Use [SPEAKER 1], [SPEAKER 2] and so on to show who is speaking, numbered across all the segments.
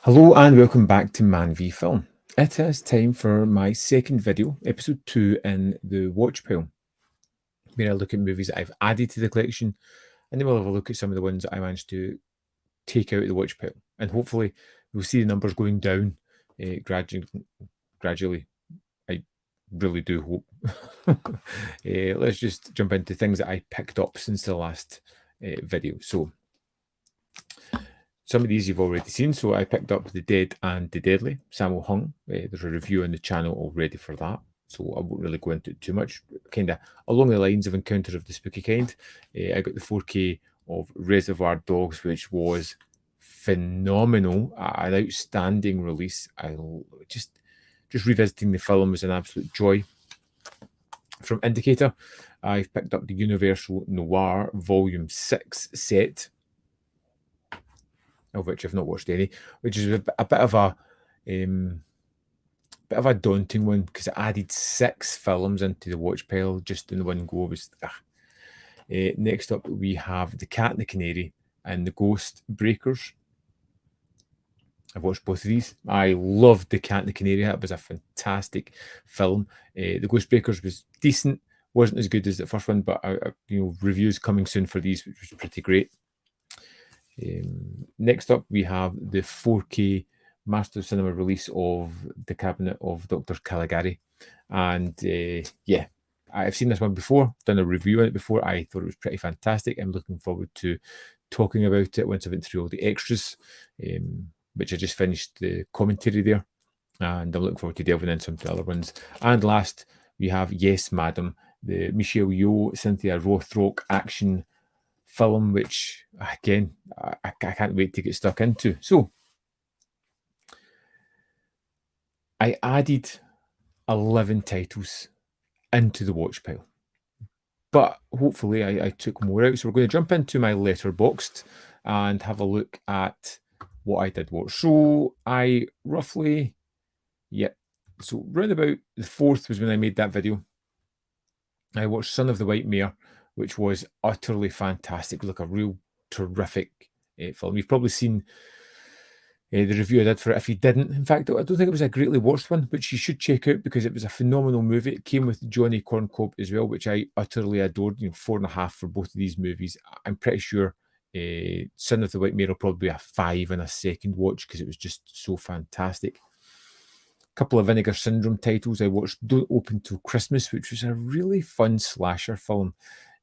[SPEAKER 1] Hello and welcome back to Man v Film. It is time for my second video, episode 2 in the watch pile, where I look at movies that I've added to the collection, and then we'll have a look at some of the ones that I managed to take out of the watch pile. And hopefully we'll see the numbers going down gradually. I really do hope. Let's just jump into things that I picked up since the last video. So some of these you've already seen. So I picked up The Dead and the Deadly, Sammo Hung. There's a review on the channel already for that, so I won't really go into it too much. Kind of along the lines of Encounter of the Spooky Kind. I got the 4K of Reservoir Dogs, which was phenomenal, an outstanding release. I just revisiting the film was an absolute joy. From Indicator, I've picked up the Universal Noir Volume 6 set, of which I've not watched any, which is a bit of a daunting one because it added 6 films into the watch pile just in one go. Next up, we have The Cat and the Canary and The Ghost Breakers. I've watched both of these. I loved The Cat and the Canary. That was a fantastic film. The Ghost Breakers was decent. Wasn't as good as the first one, but reviews coming soon for these, which was pretty great. Next up, we have the 4K Master Cinema release of The Cabinet of Dr. Caligari. And yeah, I've seen this one before, done a review on it before. I thought it was pretty fantastic. I'm looking forward to talking about it once I've been through all the extras, which I just finished the commentary there. And I'm looking forward to delving into some of the other ones. And last, we have Yes, Madam, the Michelle Yeoh, Cynthia Rothrock action film, which again I can't wait to get stuck into. So I added 11 titles into the watch pile, but hopefully I took more out. So we're going to jump into my Letterboxd and have a look at what I did watch. So I roughly, so round about the 4th was when I made that video. I watched Son of the White Mare, which was utterly fantastic. Like a real terrific film. You've probably seen the review I did for it. If you didn't, in fact, I don't think it was a greatly watched one, which you should check out because it was a phenomenal movie. It came with Johnny Corncob as well, which I utterly adored. 4.5 for both of these movies. I'm pretty sure Son of the White Mare will probably be a 5 on a second watch because it was just so fantastic. Couple of Vinegar Syndrome titles. I watched Don't Open Till Christmas, which was a really fun slasher film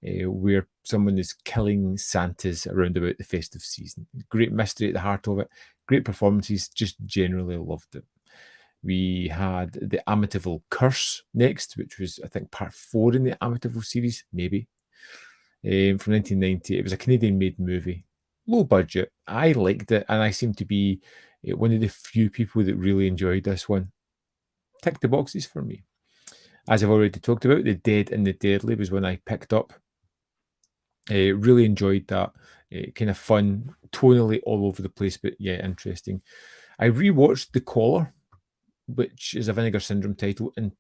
[SPEAKER 1] where someone is killing Santas around about the festive season. Great mystery at the heart of it. Great performances. Just generally loved it. We had The Amityville Curse next, which was, I think, part 4 in the Amityville series, maybe, from 1990. It was a Canadian-made movie. Low budget. I liked it, and I seem to be one of the few people that really enjoyed this one. Tick the boxes for me. As I've already talked about, The Dead and the Deadly was one I picked up. Really enjoyed that. Kind of fun, tonally all over the place, but yeah, interesting. I rewatched The Caller, which is a Vinegar Syndrome title and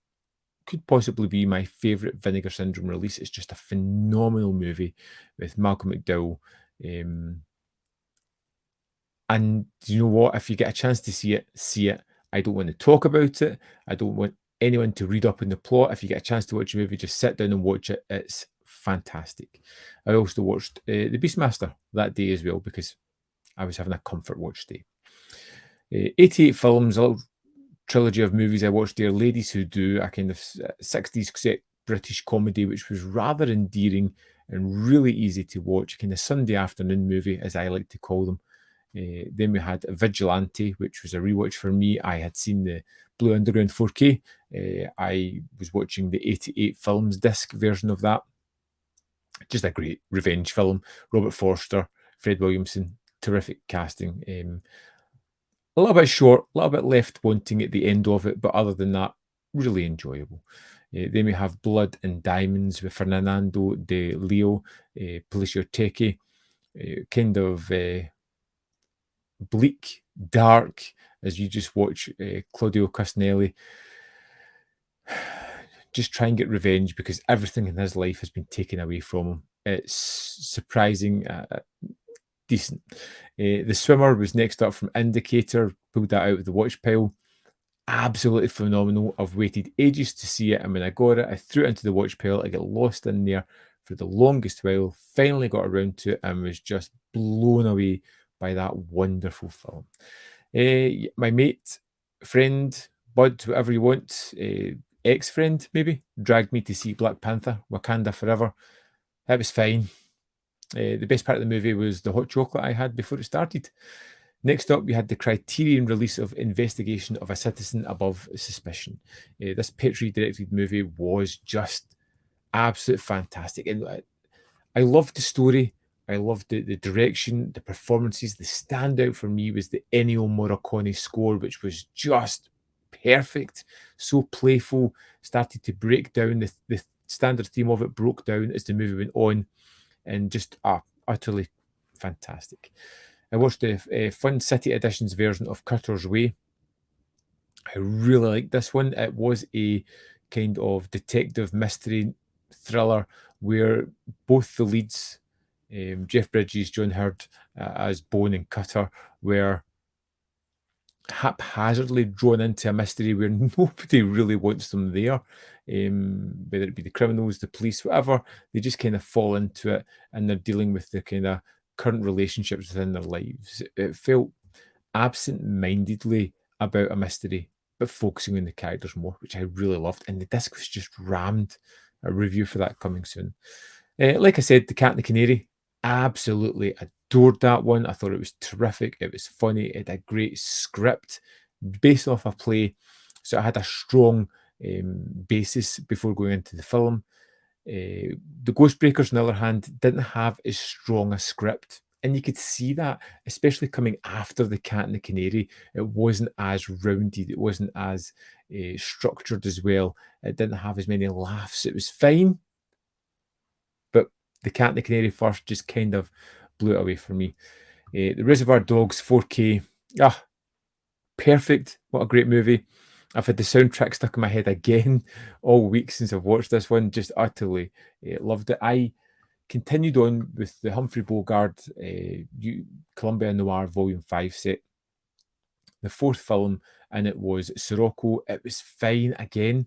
[SPEAKER 1] could possibly be my favourite Vinegar Syndrome release. It's just a phenomenal movie with Malcolm McDowell. And you know what? If you get a chance to see it, see it. I don't want to talk about it. I don't want anyone to read up on the plot. If you get a chance to watch a movie, just sit down and watch it. It's fantastic. I also watched The Beastmaster that day as well because I was having a comfort watch day. 88 films, a little trilogy of movies I watched there. Ladies Who Do, a kind of 60s British comedy, which was rather endearing and really easy to watch. Kind of Sunday afternoon movie, as I like to call them. Then we had Vigilante, which was a rewatch for me. I had seen the Blue Underground 4K. I was watching the 88 Films disc version of that. Just a great revenge film. Robert Forster, Fred Williamson, terrific casting. A little bit short, a little bit left wanting at the end of it, but other than that, really enjoyable. Then we have Blood and Diamonds with Fernando de Leo, Policio Teque, kind of bleak, dark, as you just watch Claudio Castanelli just try and get revenge because everything in his life has been taken away from him. It's surprising, decent. The Swimmer was next up from Indicator, pulled that out of the watch pile. Absolutely phenomenal. I've waited ages to see it, and when I got it, I threw it into the watch pile. I got lost in there for the longest while, finally got around to it, and was just blown away by that wonderful film. My mate, friend, bud, whatever you want, ex-friend maybe, dragged me to see Black Panther, Wakanda Forever. That was fine. The best part of the movie was the hot chocolate I had before it started. Next up, we had the Criterion release of Investigation of a Citizen Above Suspicion. This Petrie-directed movie was just absolute fantastic. And I loved the story. I loved the direction, the performances. The standout for me was the Ennio Morricone score, which was just perfect, so playful, started to break down. The standard theme of it broke down as the movie went on, and just utterly fantastic. I watched the Fun City Editions version of Cutter's Way. I really liked this one. It was a kind of detective mystery thriller where both the leads, Jeff Bridges, John Hurd as Bone and Cutter, were haphazardly drawn into a mystery where nobody really wants them there, whether it be the criminals, the police, whatever. They just kind of fall into it, and they're dealing with the kind of current relationships within their lives. It felt absent-mindedly about a mystery, but focusing on the characters more, which I really loved. And the disc was just rammed. A review for that coming soon. Like I said, The Cat and the Canary, absolutely adored that one. I thought it was terrific. It was funny. It had a great script based off a play. So I had a strong basis before going into the film. The Ghostbreakers, on the other hand, didn't have as strong a script. And you could see that, especially coming after The Cat and the Canary. It wasn't as rounded. It wasn't as structured as well. It didn't have as many laughs. It was fine. But The Cat and the Canary first just kind of blew it away for me. The Reservoir Dogs 4K. Perfect. What a great movie. I've had the soundtrack stuck in my head again all week since I've watched this one. Just utterly loved it. I continued on with the Humphrey Bogart Columbia Noir Volume 5 set. The fourth film, and it was Sirocco. It was fine again.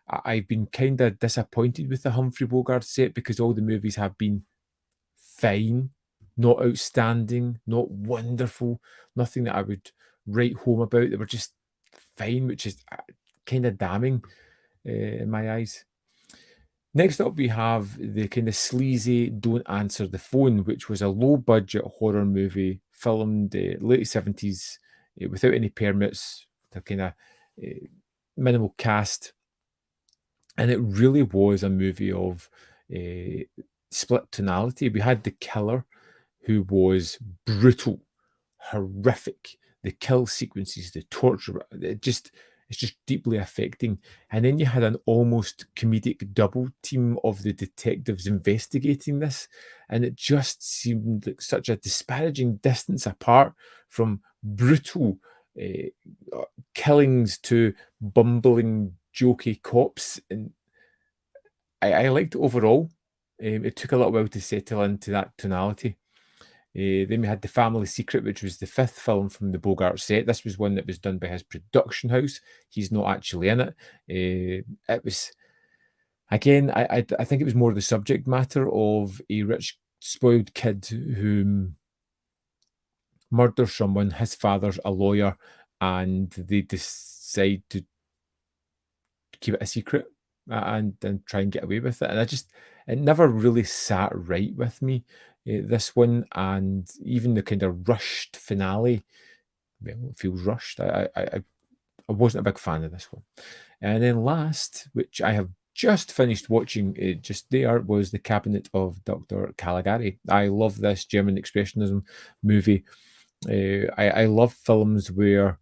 [SPEAKER 1] I've been kind of disappointed with the Humphrey Bogart set because all the movies have been fine, not outstanding, not wonderful, nothing that I would write home about. They were just fine, which is kind of damning in my eyes. Next up, we have the kind of sleazy Don't Answer the Phone, which was a low-budget horror movie filmed late 70s without any permits, with a kind of minimal cast. And it really was a movie of split tonality. We had the killer, who was brutal, horrific. The kill sequences, the torture, it's just deeply affecting. And then you had an almost comedic double team of the detectives investigating this, and it just seemed like such a disparaging distance apart from brutal killings to bumbling, jokey cops. And I liked it overall. It took a little while to settle into that tonality. Then we had The Family Secret, which was the fifth film from the Bogart set. This was one that was done by his production house. He's not actually in it. It was, again, I think it was more the subject matter of a rich, spoiled kid who murders someone. His father's a lawyer, and they decide to keep it a secret and try and get away with it. And it never really sat right with me, this one. And even the kind of rushed finale, well, it feels rushed. I wasn't a big fan of this one. And then last, which I have just finished watching just there, was The Cabinet of Dr. Caligari. I love this German Expressionism movie. I love films where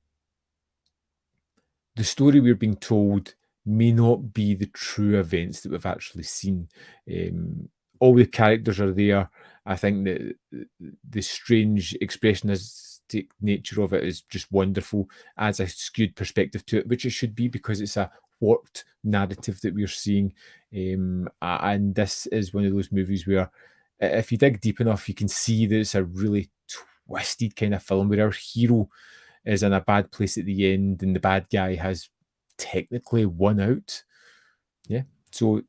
[SPEAKER 1] the story we're being told may not be the true events that we've actually seen. All the characters are there. I think that the strange expressionistic nature of it is just wonderful, adds a skewed perspective to it, which it should be because it's a warped narrative that we're seeing. And this is one of those movies where if you dig deep enough, you can see that it's a really twisted kind of film where our hero is in a bad place at the end and the bad guy has technically won out. Yeah. So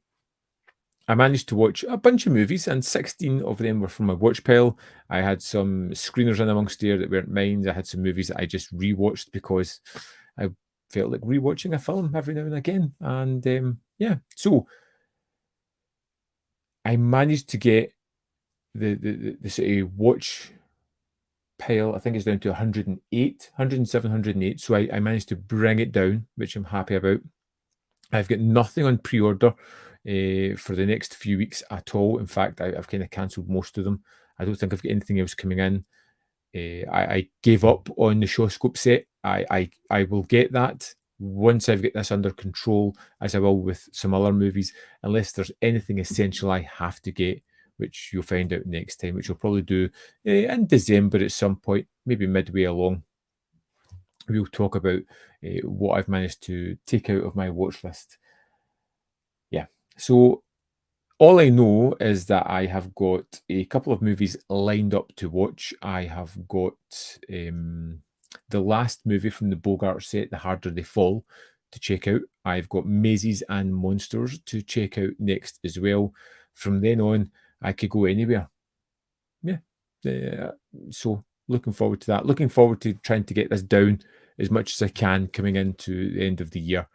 [SPEAKER 1] I managed to watch a bunch of movies, and 16 of them were from my watch pile. I had some screeners in amongst there that weren't mine. I had some movies that I just rewatched because I felt like rewatching a film every now and again. And yeah, so I managed to get the sort of watch pile, I think it's down to 108, 107, 108. So I managed to bring it down, which I'm happy about. I've got nothing on pre-order for the next few weeks at all. In fact, I've kind of cancelled most of them. I don't think I've got anything else coming in. I gave up on the Shawscope set. I will get that once I've got this under control, as I will with some other movies, unless there's anything essential I have to get, which you'll find out next time, which we'll probably do in December at some point, maybe midway along. We'll talk about what I've managed to take out of my watch list. Yeah. So all I know is that I have got a couple of movies lined up to watch. I have got the last movie from the Bogart set, The Harder They Fall, to check out. I've got Mazes and Monsters to check out next as well. From then on, I could go anywhere. Yeah. So looking forward to that. Looking forward to trying to get this down as much as I can coming into the end of the year.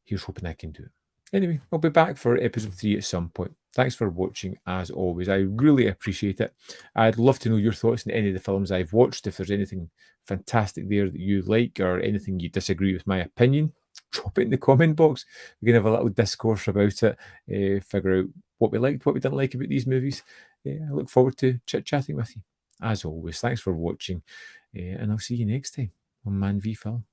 [SPEAKER 1] Here's hoping I can do it. Anyway, I'll be back for episode 3 at some point. Thanks for watching, as always. I really appreciate it. I'd love to know your thoughts on any of the films I've watched. If there's anything fantastic there that you like or anything you disagree with my opinion, drop it in the comment box. We can have a little discourse about it, figure out what we liked, what we didn't like about these movies. I look forward to chit-chatting with you. As always, thanks for watching, and I'll see you next time on Man v Film.